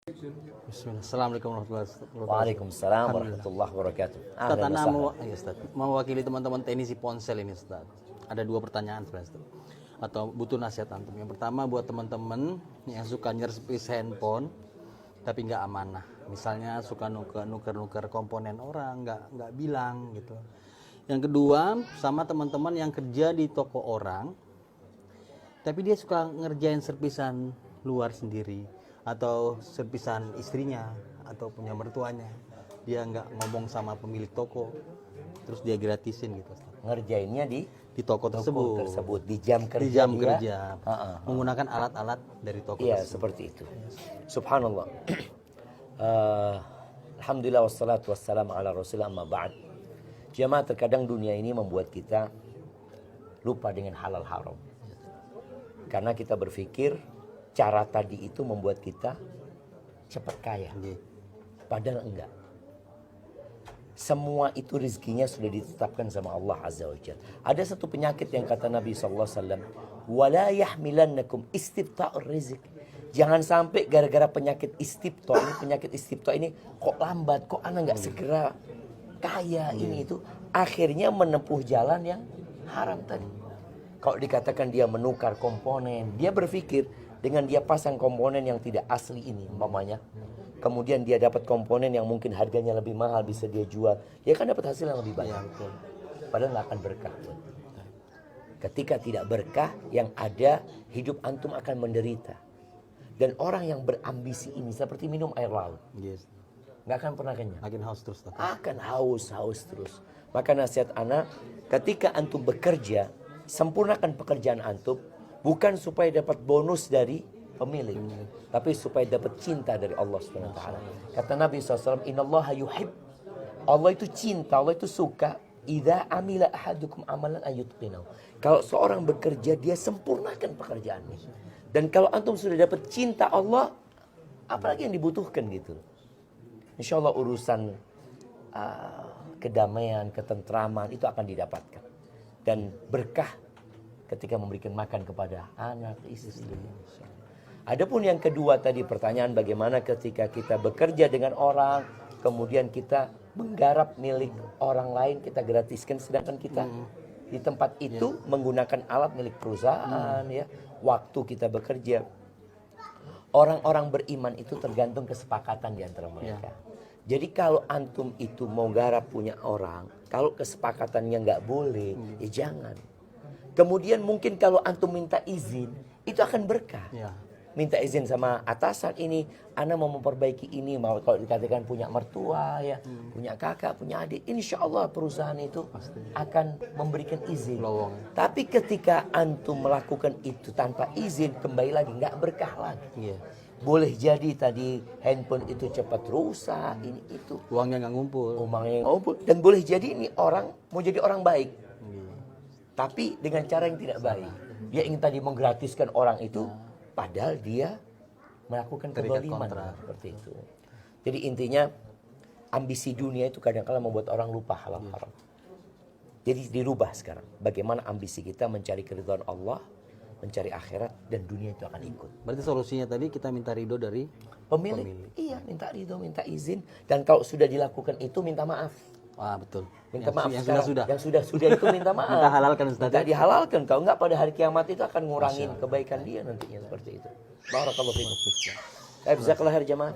Bismillah. Assalamualaikum warahmatullahi wabarakatuh. Waalaikumsalam warahmatullahi wabarakatuh. Ustaz, Ana mewakili teman-teman teknisi ponsel ini, Ustaz. Ada dua pertanyaan, Ustaz. Atau butuh nasihat antum. Yang pertama buat teman-teman yang suka nyervis handphone tapi nggak amanah. Misalnya suka nuker komponen orang, nggak bilang gitu. Yang kedua sama teman-teman yang kerja di toko orang, tapi dia suka ngerjain servisan luar sendiri atau servisan istrinya atau punya mertuanya. Dia nggak ngomong sama pemilik toko, terus dia gratisin gitu. Ngerjainnya di toko tersebut di jam kerja. Di jam kerja. Menggunakan alat-alat dari toko tersebut. Seperti itu. Subhanallah. Alhamdulillah wassalatu wassalamu ala rasulillah amma ba'd. Jamaah, terkadang dunia ini membuat kita lupa dengan halal haram. Karena kita berpikir cara tadi itu membuat kita cepat kaya. Padahal enggak. Semua itu rezekinya sudah ditetapkan sama Allah Azza wa Jalla. Ada satu penyakit yang kata Nabi SAW, wala yahmilannakum istifta'ur rizq. Jangan sampai gara-gara penyakit istifta ini kok lambat, kok anak nggak segera kaya ini itu, akhirnya menempuh jalan yang haram tadi. Kalau dikatakan dia menukar komponen, dia berpikir dengan dia pasang komponen yang tidak asli ini, umpamanya, kemudian dia dapat komponen yang mungkin harganya lebih mahal, bisa dia jual, dia kan dapat hasil yang lebih banyak. Padahal nggak akan berkah. Ketika tidak berkah, yang ada hidup antum akan menderita. Dan orang yang berambisi ini seperti minum air laut, nggak akan pernah kenyang. Makin haus terus. Akan haus terus. Maka nasihat anak, ketika antum bekerja, sempurnakan pekerjaan antum, bukan supaya dapat bonus dari pemilik, tapi supaya dapat cinta dari Allah SWT. Kata Nabi SAW, Innallaha yuhib. Allah itu cinta, Allah itu suka. Idza amila ahadukum amalan ayutqinahu. Kalau seorang bekerja, dia sempurnakan pekerjaannya. Dan kalau antum sudah dapat cinta Allah, apalagi yang dibutuhkan gitu. Insya Allah urusan kedamaian, ketentraman itu akan didapatkan. Dan berkah ketika memberikan makan kepada anak, istri. Adapun yang kedua tadi pertanyaan bagaimana ketika kita bekerja dengan orang, kemudian kita menggarap milik orang lain, kita gratiskan, sedangkan kita di tempat itu menggunakan alat milik perusahaan, ya. Waktu kita bekerja, orang-orang beriman itu tergantung kesepakatan di antara mereka. Jadi kalau antum itu mau garap punya orang, kalau kesepakatannya nggak boleh, ya jangan. Kemudian mungkin kalau antum minta izin, itu akan berkah. Minta izin sama atasan ini, ana mau memperbaiki ini, mau kalau dikatakan punya mertua ya, punya kakak, punya adik, insya Allah perusahaan itu akan memberikan izin. Tapi ketika antum melakukan itu tanpa izin, kembali lagi nggak berkah lagi. Boleh jadi tadi handphone itu cepat rusak, ini itu. Uangnya nggak ngumpul. Dan boleh jadi ini orang mau jadi orang baik, tapi dengan cara yang tidak baik. Dia ingin tadi menggratiskan orang itu. Padahal dia melakukan kezaliman seperti itu. Jadi intinya ambisi dunia itu kadang-kala membuat orang lupa halal haram. Jadi dirubah sekarang. Bagaimana ambisi kita mencari keridhaan Allah, mencari akhirat, dan dunia itu akan ikut. Berarti solusinya tadi kita minta ridho dari pemilik. Iya, minta ridho, minta izin. Dan kalau sudah dilakukan itu minta maaf. Betul. Minta maaf yang sudah itu minta maaf. Minta halalkan, Ustaz. Minta dihalalkan. Kalau enggak pada hari kiamat itu akan ngurangin kebaikan dia nantinya seperti itu. Barakallahu fiikum. Jazakallahu khair jamaah.